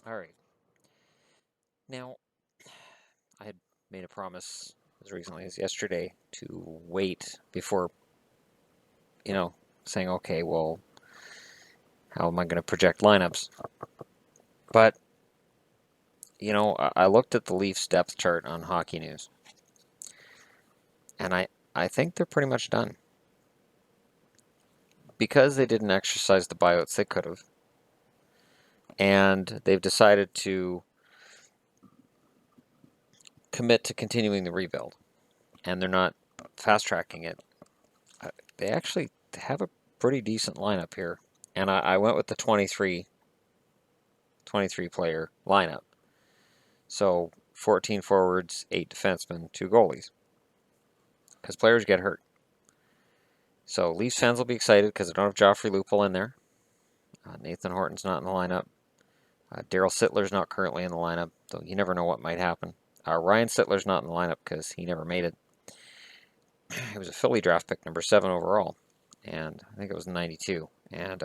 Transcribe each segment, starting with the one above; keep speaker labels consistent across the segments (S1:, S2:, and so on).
S1: All right. Now, I had made a promise as recently as yesterday to wait before, you know, saying, okay, well, how am I going to project lineups? But, I looked at the Leafs depth chart on Hockey News, and I think they're pretty much done. Because they didn't exercise the buyouts they could have, and they've decided to commit to continuing the rebuild, and they're not fast tracking it. They actually have a pretty decent lineup here, and I went with the 23 player lineup. So 14 forwards, 8 defensemen, 2 goalies, because players get hurt. So Leafs fans will be excited because they don't have Joffrey Lupul in there. Nathan Horton's not in the lineup. Daryl Sittler's not currently in the lineup, though you never know what might happen. Ryan Sittler's not in the lineup because he never made it. He was a Philly draft pick, number 7 overall, and I think it was 92. And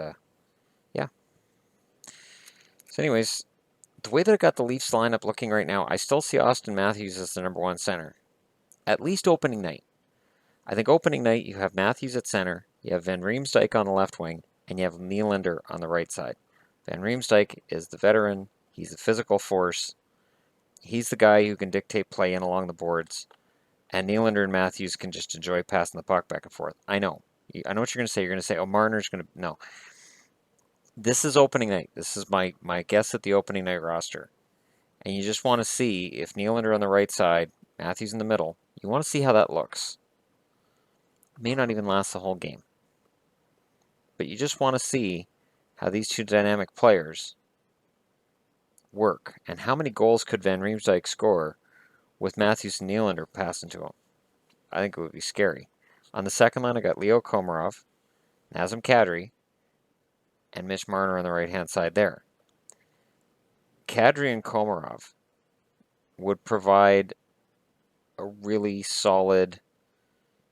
S1: yeah. So, anyways, the way that I got the Leafs lineup looking right now, I still see Austin Matthews as the number 1 center, at least opening night. I think opening night you have Matthews at center, you have Van Riemsdyk on the left wing, and you have Nylander on the right side. Van Riemsdyk is the veteran. He's a physical force. He's the guy who can dictate play in along the boards. And Nylander and Matthews can just enjoy passing the puck back and forth. I know. I know what you're going to say. You're going to say, oh, Marner's going to. No. This is opening night. This is my guess at the opening night roster. And you just want to see if Nylander on the right side, Matthews in the middle, you want to see how that looks. It may not even last the whole game. But you just want to see how these two dynamic players work. And how many goals could Van Riemsdyk score with Matthews and Nylander passing to him? I think it would be scary. On the second line, I got Leo Komarov, Nazem Kadri, and Mitch Marner on the right-hand side there. Kadri and Komarov would provide a really solid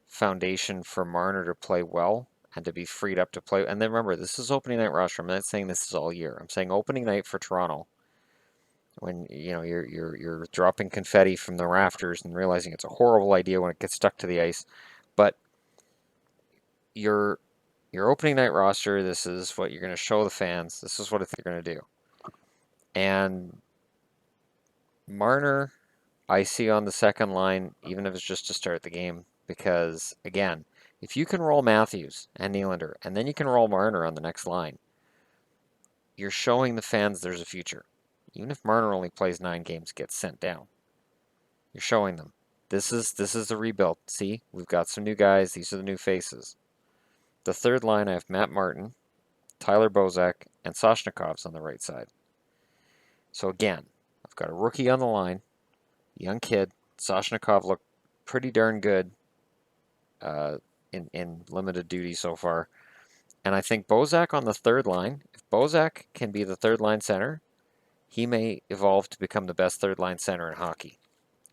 S1: foundation for Marner to play well and to be freed up to play. And then remember, this is opening night roster. I'm not saying this is all year. I'm saying opening night for Toronto, when you're dropping confetti from the rafters and realizing it's a horrible idea when it gets stuck to the ice. But your opening night roster, this is what you're going to show the fans. This is what you're going to do. And Marner, I see on the second line, even if it's just to start the game, because again, if you can roll Matthews and Nylander, and then you can roll Marner on the next line, you're showing the fans there's a future. Even if Marner only plays 9 games, gets sent down, you're showing them this is the rebuild. See, we've got some new guys. These are the new faces. The third line, I have Matt Martin, Tyler Bozak, and Soshnikov's on the right side. So again, I've got a rookie on the line, young kid. Soshnikov looked pretty darn good in limited duty so far. And I think Bozak on the third line, if Bozak can be the third line center, he may evolve to become the best third line center in hockey.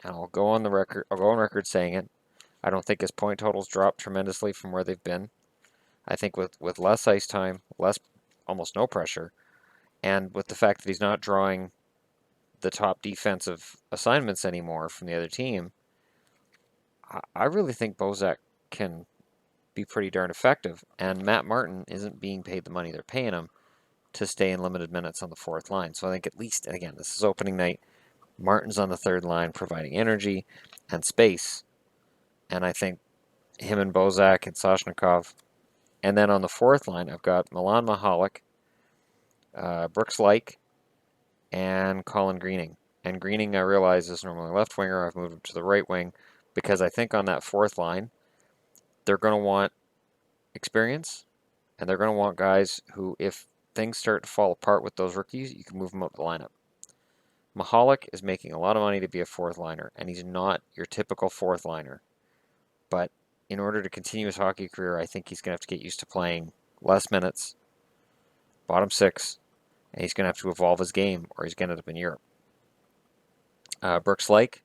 S1: And I'll go on record saying it. I don't think his point totals dropped tremendously from where they've been. I think with less ice time, almost no pressure, and with the fact that he's not drawing the top defensive assignments anymore from the other team, I really think Bozak can be pretty darn effective. And Matt Martin isn't being paid the money they're paying him to stay in limited minutes on the fourth line. So I think at least, and again, this is opening night, Martin's on the third line providing energy and space. And I think him and Bozak and Soshnikov. And then on the fourth line, I've got Milan Mahalik, Brooks Laich, and Colin Greening. And Greening, I realize, is normally left winger. I've moved him to the right wing because I think on that fourth line, they're going to want experience, and they're going to want guys who, if things start to fall apart with those rookies, you can move them up the lineup. Mahalik is making a lot of money to be a fourth liner, and he's not your typical fourth liner. But in order to continue his hockey career, I think he's going to have to get used to playing less minutes, bottom six, and he's going to have to evolve his game, or he's going to end up in Europe. Brooks Laich,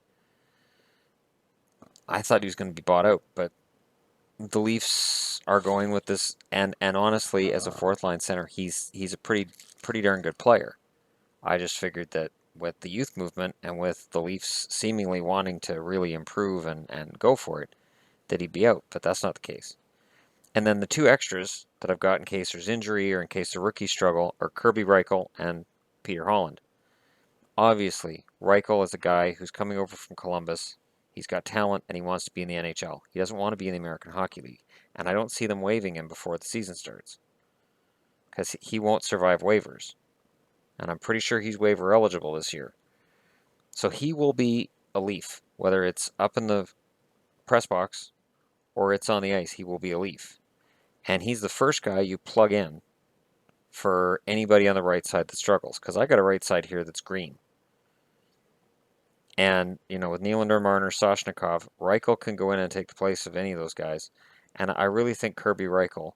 S1: I thought he was going to be bought out, but the Leafs are going with this, and honestly, as a fourth line center, he's a pretty darn good player. I just figured that with the youth movement and with the Leafs seemingly wanting to really improve and go for it, that he'd be out, but that's not the case. And then the two extras that I've got in case there's injury or in case the rookies struggle are Kirby Reichel and Peter Holland. Obviously, Reichel is a guy who's coming over from Columbus. He's got talent and he wants to be in the NHL. He doesn't want to be in the American Hockey League. And I don't see them waiving him before the season starts because he won't survive waivers. And I'm pretty sure he's waiver eligible this year. So he will be a Leaf, whether it's up in the press box or it's on the ice, he will be a Leaf. And he's the first guy you plug in for anybody on the right side that struggles, because I got a right side here that's green. And, with Nylander, Marner, Soshnikov, Reichel can go in and take the place of any of those guys. And I really think Kirby Reichel,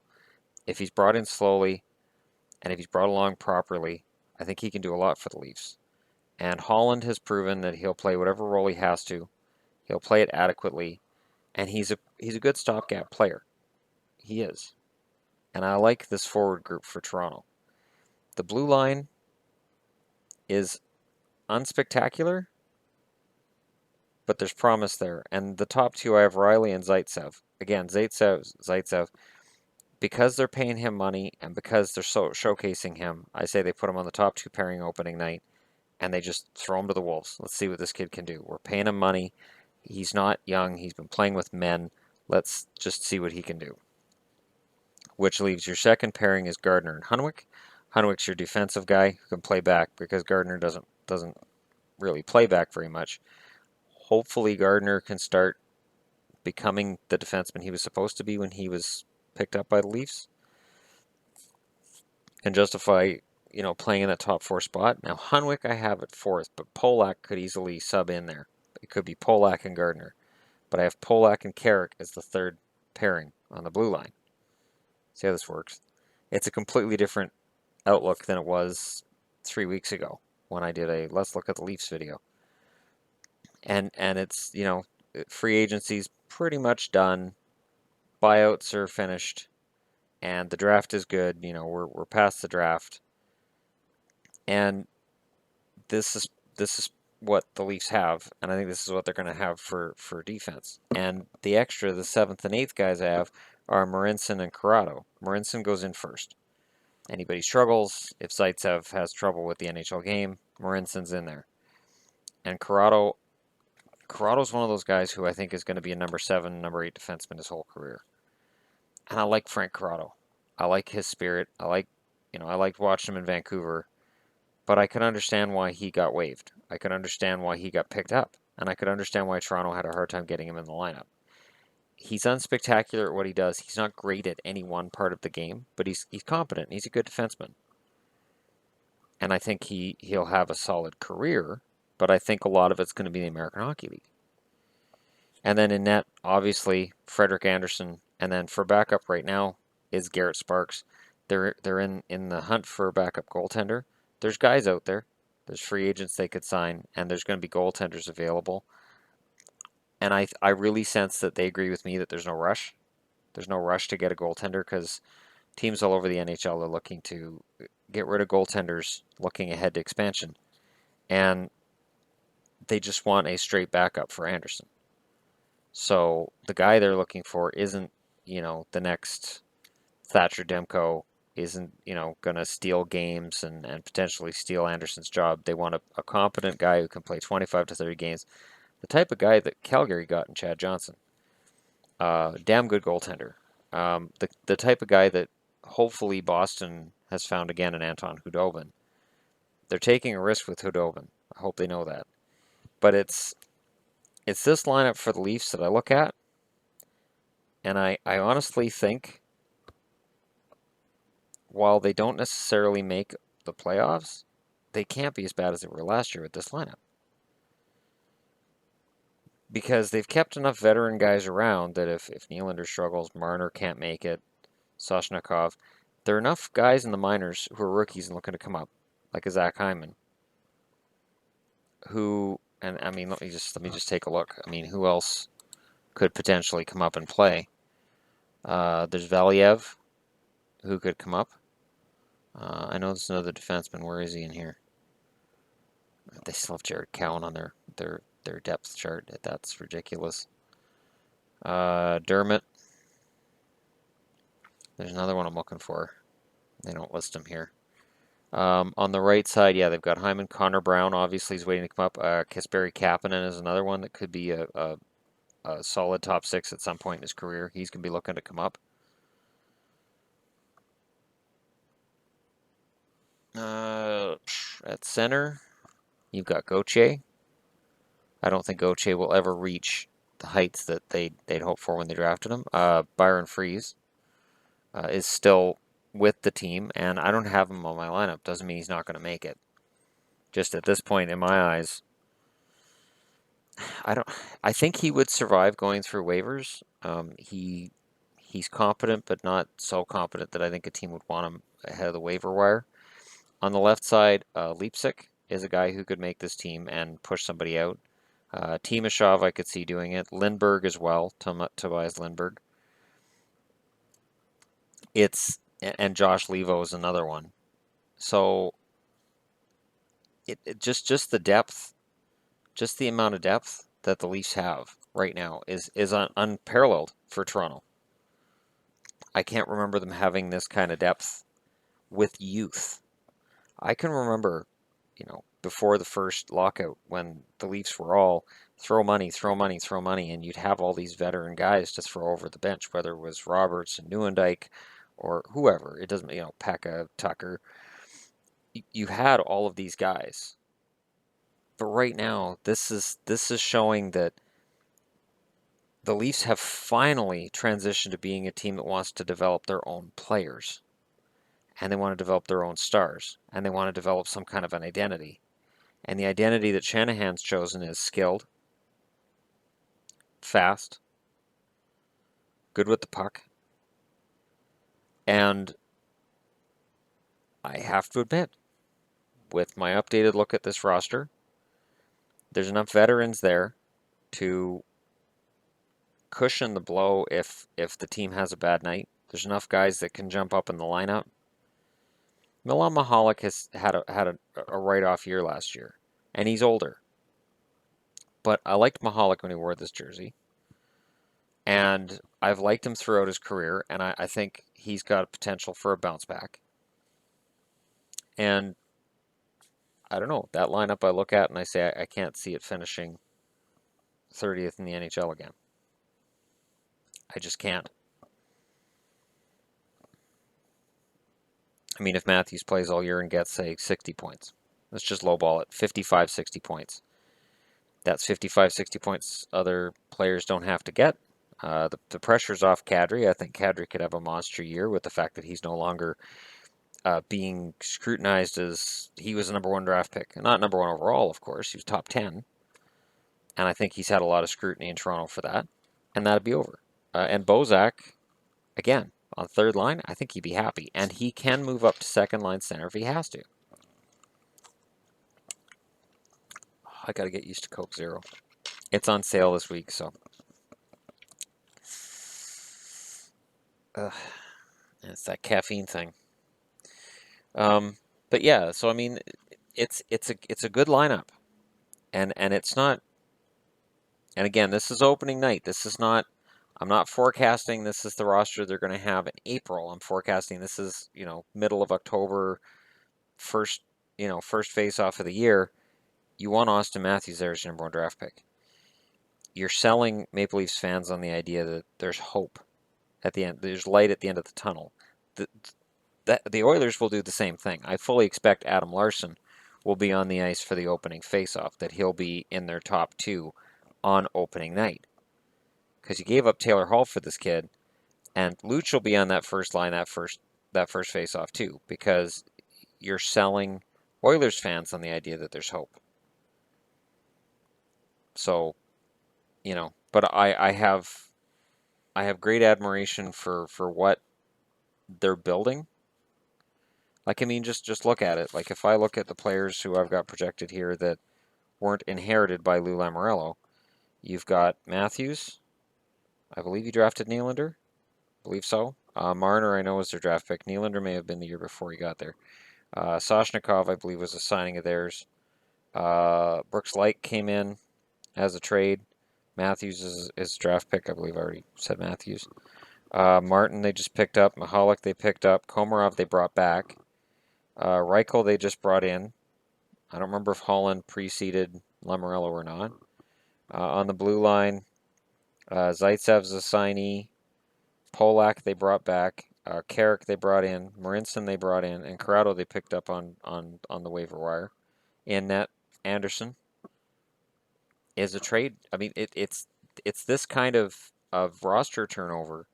S1: if he's brought in slowly and if he's brought along properly, I think he can do a lot for the Leafs. And Holland has proven that he'll play whatever role he has to. He'll play it adequately. And he's a good stopgap player. He is. And I like this forward group for Toronto. The blue line is unspectacular, but there's promise there. And the top two, I have Riley and Zaitsev. Again, Zaitsev, because they're paying him money and because they're showcasing him, I say they put him on the top two pairing opening night and they just throw him to the Wolves. Let's see what this kid can do. We're paying him money. He's not young. He's been playing with men. Let's just see what he can do. Which leaves your second pairing is Gardner and Hunwick. Hunwick's your defensive guy who can play back because Gardner doesn't really play back very much. Hopefully Gardner can start becoming the defenseman he was supposed to be when he was picked up by the Leafs and justify, playing in that top four spot. Now Hunwick I have at fourth, but Polak could easily sub in there. It could be Polak and Gardner. But I have Polak and Carrick as the third pairing on the blue line. See how this works? It's a completely different outlook than it was 3 weeks ago when I did a Let's Look at the Leafs video. And it's, free agency's pretty much done. Buyouts are finished. And the draft is good. We're past the draft. And this is what the Leafs have, and I think this is what they're going to have for defense. And the extra, the 7th and 8th guys I have are Marincin and Corrado. Marincin goes in first. Anybody struggles, if Zaitsev has trouble with the NHL game, Marincin's in there. And Corrado's one of those guys who I think is going to be a number 7, number 8 defenseman his whole career. And I like Frank Corrado. I like his spirit. I liked watching him in Vancouver. But I could understand why he got waived. I could understand why he got picked up. And I could understand why Toronto had a hard time getting him in the lineup. He's unspectacular at what he does. He's not great at any one part of the game, but he's competent. He's a good defenseman. And I think he'll have a solid career, but I think a lot of it's going to be the American Hockey League. And then in net, obviously, Frederik Andersen. And then for backup right now is Garrett Sparks. They're in the hunt for a backup goaltender. There's guys out there. There's free agents they could sign, and there's going to be goaltenders available. And I really sense that they agree with me that there's no rush. There's no rush to get a goaltender because teams all over the NHL are looking to get rid of goaltenders looking ahead to expansion. And they just want a straight backup for Andersen. So the guy they're looking for isn't, the next Thatcher Demko, isn't, going to steal games and potentially steal Andersen's job. They want a competent guy who can play 25 to 30 games. The type of guy that Calgary got in Chad Johnson. Damn good goaltender. The type of guy that hopefully Boston has found again in Anton Khudobin. They're taking a risk with Khudobin. I hope they know that. But it's this lineup for the Leafs that I look at, and I honestly think while they don't necessarily make the playoffs, they can't be as bad as they were last year with this lineup. Because they've kept enough veteran guys around that if Nylander struggles, Marner can't make it, Soshnikov, there are enough guys in the minors who are rookies and looking to come up, like a Zach Hyman, who, and I mean, let me just take a look. I mean, who else could potentially come up and play? There's Valiev, who could come up. I know there's another defenseman. Where is he in here? They still have Jared Cowan on their depth chart. That's ridiculous. Dermott. There's another one I'm looking for. They don't list him here. On the right side, yeah, they've got Hyman. Connor Brown, obviously, is waiting to come up. Kasperi Kapanen is another one that could be a solid top 6 at some point in his career. He's going to be looking to come up. At center, you've got Gauthier. I don't think Gauthier will ever reach the heights that they'd hoped for when they drafted him. Byron Fries is still with the team, and I don't have him on my lineup. Doesn't mean he's not going to make it. Just at this point, in my eyes, I think he would survive going through waivers. He's competent, but not so competent that I think a team would want him ahead of the waiver wire. On the left side, Leipzig is a guy who could make this team and push somebody out. Timashov, I could see doing it. Lindbergh as well, Tobias Lindbergh. And Josh Levo is another one. So it just the depth, just the amount of depth that the Leafs have right now is unparalleled for Toronto. I can't remember them having this kind of depth with youth. I can remember, before the first lockout when the Leafs were all throw money, throw money, throw money, and you'd have all these veteran guys to throw over the bench, whether it was Roberts and Nieuwendyk or whoever. It doesn't, Pekka, Tucker. You had all of these guys. But right now, this is showing that the Leafs have finally transitioned to being a team that wants to develop their own players. And they want to develop their own stars. And they want to develop some kind of an identity. And the identity that Shanahan's chosen is skilled, fast, good with the puck. And I have to admit, with my updated look at this roster, there's enough veterans there to cushion the blow if the team has a bad night. There's enough guys that can jump up in the lineup. Milan Michalek has had a write-off year last year, and he's older. But I liked Michalek when he wore this jersey, and I've liked him throughout his career, and I think he's got potential for a bounce back. And I don't know, that lineup I look at and I say I can't see it finishing 30th in the NHL again. I just can't. I mean, if Matthews plays all year and gets, say, 60 points, let's just lowball it, 55, 60 points. That's 55, 60 points other players don't have to get. The pressure's off Kadri. I think Kadri could have a monster year with the fact that he's no longer being scrutinized as he was a #1 draft pick. Not #1 overall, of course. He was top 10. And I think he's had a lot of scrutiny in Toronto for that. And that'd be over. And Bozak, again, on third line, I think he'd be happy. And he can move up to second line center if he has to. I got to get used to Coke Zero. It's on sale this week, so. It's that caffeine thing. But yeah, so I mean, it's a good lineup, and it's not. And again, this is opening night. This is not. I'm not forecasting this is the roster they're going to have in April. I'm forecasting this is middle of October, first face off of the year. You want Austin Matthews there as your #1 draft pick. You're selling Maple Leafs fans on the idea that there's hope at the end. There's light at the end of the tunnel. The Oilers will do the same thing. I fully expect Adam Larson will be on the ice for the opening faceoff, that he'll be in their top 2 on opening night. Because you gave up Taylor Hall for this kid, and Luch will be on that first line, that first faceoff too, because you're selling Oilers fans on the idea that there's hope. So, but I have great admiration for what they're building. Like, I mean, just look at it. Like, if I look at the players who I've got projected here that weren't inherited by Lou Lamoriello, you've got Matthews. I believe you drafted Nylander. I believe so. Marner, I know, was their draft pick. Nylander may have been the year before he got there. Soshnikov, I believe, was a signing of theirs. Brooks Light came in as a trade. Matthews is draft pick. I believe I already said Matthews. Martin they just picked up. Mahalik they picked up. Komarov they brought back. Reichel they just brought in. I don't remember if Holland preceded Lamoriello or not. On the blue line, Zaitsev's a signee. Polak they brought back. Carrick they brought in. Marinson they brought in. And Corrado they picked up on the waiver wire. In net, Anderson is a trade. I mean, it's this kind of roster turnover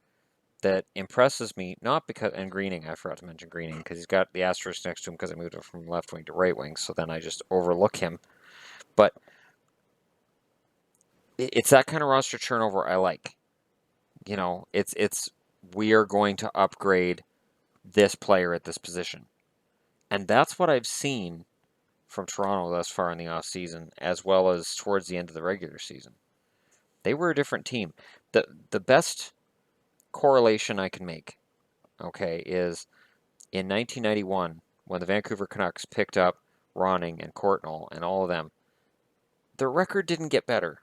S1: that impresses me, not because, and Greening, I forgot to mention Greening, because he's got the asterisk next to him because I moved him from left wing to right wing, so then I just overlook him. But it's that kind of roster turnover I like. You know, it's we are going to upgrade this player at this position. And that's what I've seen from Toronto thus far in the offseason, as well as towards the end of the regular season. They were a different team. The best correlation I can make, okay, is in 1991 when the Vancouver Canucks picked up Ronning and Courtnall and all of them. Their record didn't get better,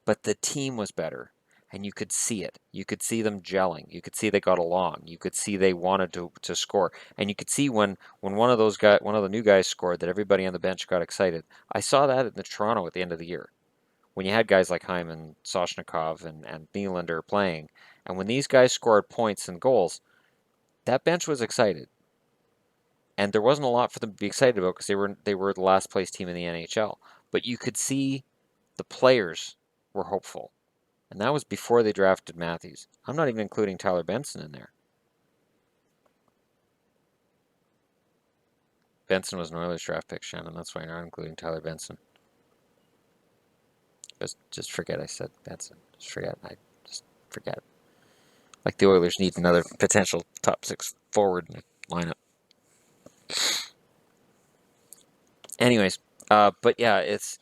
S1: but the team was better. And you could see it. You could see them gelling. You could see they got along. You could see they wanted to score. And you could see when one of the new guys scored that everybody on the bench got excited. I saw that in the Toronto at the end of the year. When you had guys like Hyman, Soshnikov, and Nylander playing, and when these guys scored points and goals, that bench was excited. And there wasn't a lot for them to be excited about because they were the last place team in the NHL. But you could see the players were hopeful. And that was before they drafted Matthews. I'm not even including Tyler Benson in there. Benson was an Oilers draft pick, Shannon. That's why you're not including Tyler Benson. Just forget I said Benson. Just forget. Like the Oilers need another potential top 6 forward in the lineup. Anyways, but yeah, it's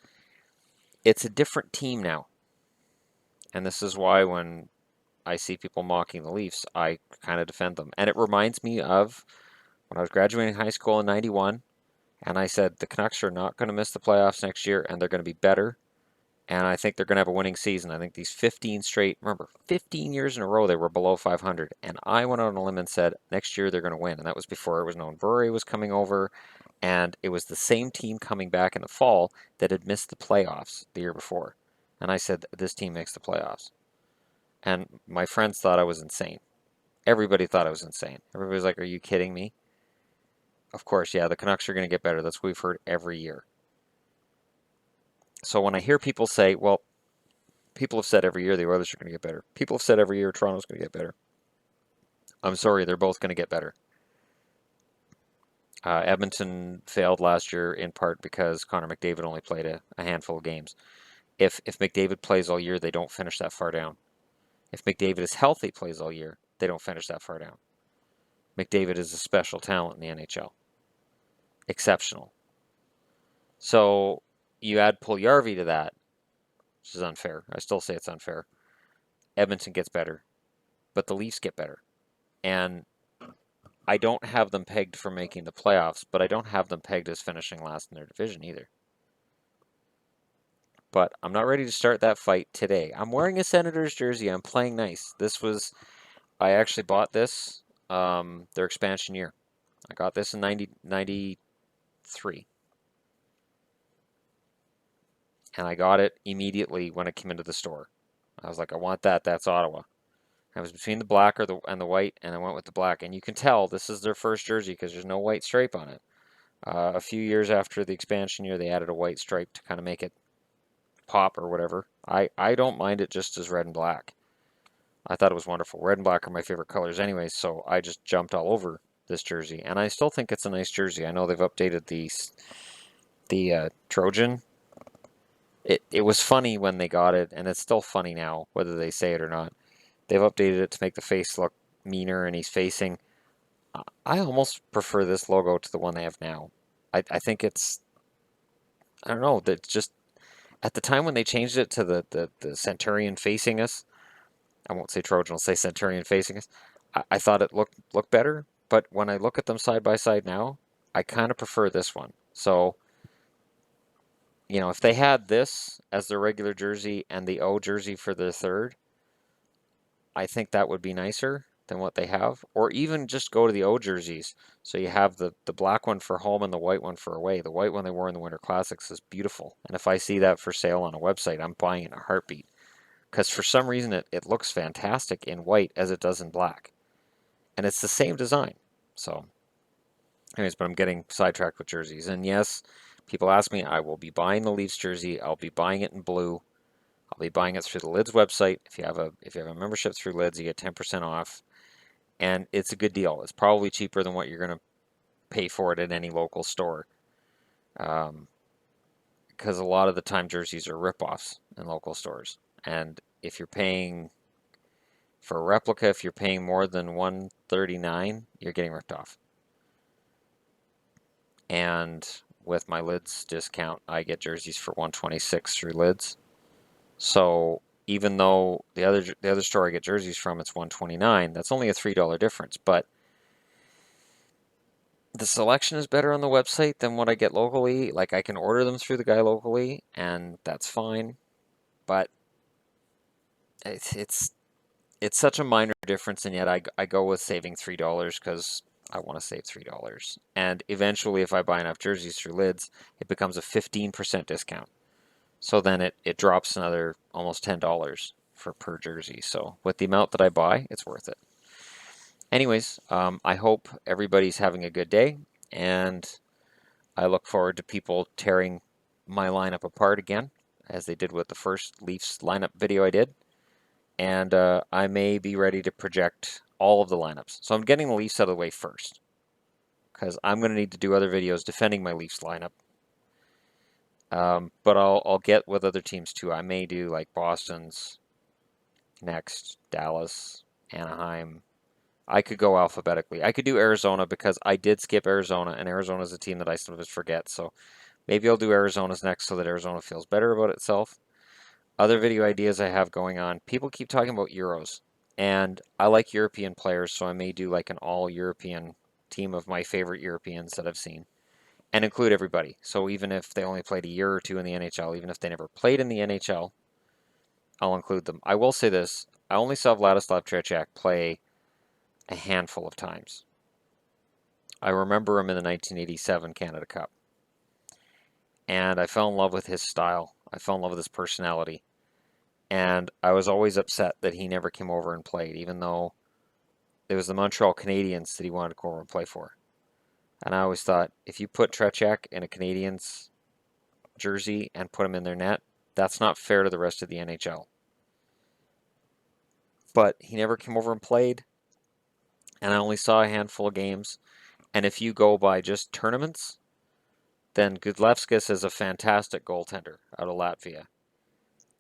S1: a different team now. And this is why when I see people mocking the Leafs, I kind of defend them. And it reminds me of when I was graduating high school in 91, and I said the Canucks are not going to miss the playoffs next year, and they're going to be better. And I think they're going to have a winning season. I think these 15 years in a row they were below 500. And I went out on a limb and said next year they're going to win. And that was before it was known Bure was coming over. And it was the same team coming back in the fall that had missed the playoffs the year before. And I said, this team makes the playoffs. And my friends thought I was insane. Everybody thought I was insane. Everybody was like, are you kidding me? Of course, yeah, the Canucks are going to get better. That's what we've heard every year. So when I hear people say, well, people have said every year the Oilers are going to get better. People have said every year Toronto's going to get better. I'm sorry, they're both going to get better. Edmonton failed last year in part because Connor McDavid only played a handful of games. If McDavid plays all year, they don't finish that far down. If McDavid is healthy, plays all year, they don't finish that far down. McDavid is a special talent in the NHL. Exceptional. So you add Puljujarvi to that, which is unfair. I still say it's unfair. Edmonton gets better, but the Leafs get better. And I don't have them pegged for making the playoffs, but I don't have them pegged as finishing last in their division either. But I'm not ready to start that fight today. I'm wearing a Senators jersey. I'm playing nice. I actually bought this, their expansion year. I got this in 93. And I got it immediately when it came into the store. I was like, I want that. That's Ottawa. I was between the black and the white, and I went with the black. And you can tell this is their first jersey because there's no white stripe on it. A few years after the expansion year, they added a white stripe to kind of make it pop or whatever. I don't mind it just as red and black. I thought it was wonderful. Red and black are my favorite colors anyway, so I just jumped all over this jersey. And I still think it's a nice jersey. I know they've updated the Trojan. It was funny when they got it, and it's still funny now, whether they say it or not. They've updated it to make the face look meaner, and he's facing. I almost prefer this logo to the one they have now. I think it's, I don't know, that just at the time when they changed it to the Centurion facing us, I won't say Trojan, I'll say Centurion facing us. I thought it looked better, but when I look at them side by side now, I kind of prefer this one. So you know, if they had this as their regular jersey and the O jersey for their third, I think that would be nicer than what they have. Or even just go to the O jerseys. So you have the black one for home and the white one for away. The white one they wore in the Winter Classics is beautiful. And if I see that for sale on a website, I'm buying it in a heartbeat. Because for some reason it looks fantastic in white as it does in black. And it's the same design. So, anyways, but I'm getting sidetracked with jerseys. And yes, people ask me, I will be buying the Leafs jersey. I'll be buying it in blue. I'll be buying it through the Lids website. If you have a membership through Lids, you get 10% off, and it's a good deal. It's probably cheaper than what you're going to pay for it at any local store, because a lot of the time jerseys are ripoffs in local stores. And if you're paying for a replica, if you're paying more than $139, you're getting ripped off. And with my Lids discount, I get jerseys for $126 through Lids. So even though the other store I get jerseys from, it's $129, that's only a $3 difference. But the selection is better on the website than what I get locally. Like, I can order them through the guy locally, and that's fine. But it's such a minor difference, and yet I go with saving $3 because I want to save $3. And eventually, if I buy enough jerseys through Lids, it becomes a 15% discount. So then it drops another almost $10 for per jersey. So with the amount that I buy, it's worth it. Anyways, I hope everybody's having a good day, and I look forward to people tearing my lineup apart again, as they did with the first Leafs lineup video I did. And I may be ready to project all of the lineups. So I'm getting the Leafs out of the way first, because I'm going to need to do other videos defending my Leafs lineup. But I'll get with other teams too. I may do like Boston's next, Dallas, Anaheim. I could go alphabetically. I could do Arizona because I did skip Arizona, and Arizona is a team that I sometimes forget. So maybe I'll do Arizona's next so that Arizona feels better about itself. Other video ideas I have going on. People keep talking about Euros, and I like European players, so I may do like an all-European team of my favorite Europeans that I've seen, and include everybody. So even if they only played a year or two in the NHL, even if they never played in the NHL, I'll include them. I will say this, I only saw Vladislav Tretiak play a handful of times. I remember him in the 1987 Canada Cup, and I fell in love with his style. I fell in love with his personality, and I was always upset that he never came over and played, even though it was the Montreal Canadiens that he wanted to go over and play for. And I always thought, if you put Tretiak in a Canadiens jersey and put him in their net, that's not fair to the rest of the NHL. But he never came over and played, and I only saw a handful of games. And if you go by just tournaments, then Gudlevskis is a fantastic goaltender out of Latvia.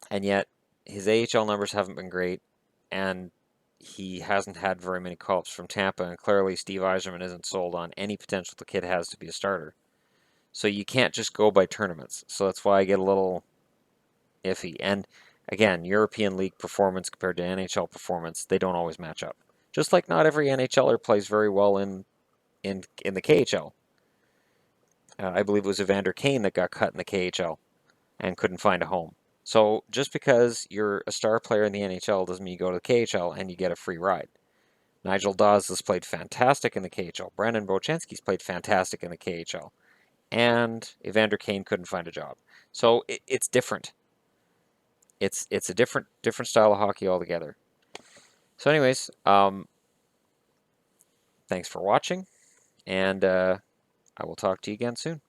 S1: And yet, his AHL numbers haven't been great, and he hasn't had very many call-ups from Tampa, and clearly Steve Yzerman isn't sold on any potential the kid has to be a starter. So you can't just go by tournaments. So that's why I get a little iffy. And again, European League performance compared to NHL performance, they don't always match up. Just like not every NHLer plays very well in the KHL. I believe it was Evander Kane that got cut in the KHL and couldn't find a home. So just because you're a star player in the NHL doesn't mean you go to the KHL and you get a free ride. Nigel Dawes has played fantastic in the KHL. Brandon Bochenski's played fantastic in the KHL. And Evander Kane couldn't find a job. So it's different. It's a different style of hockey altogether. So anyways, thanks for watching, and I will talk to you again soon.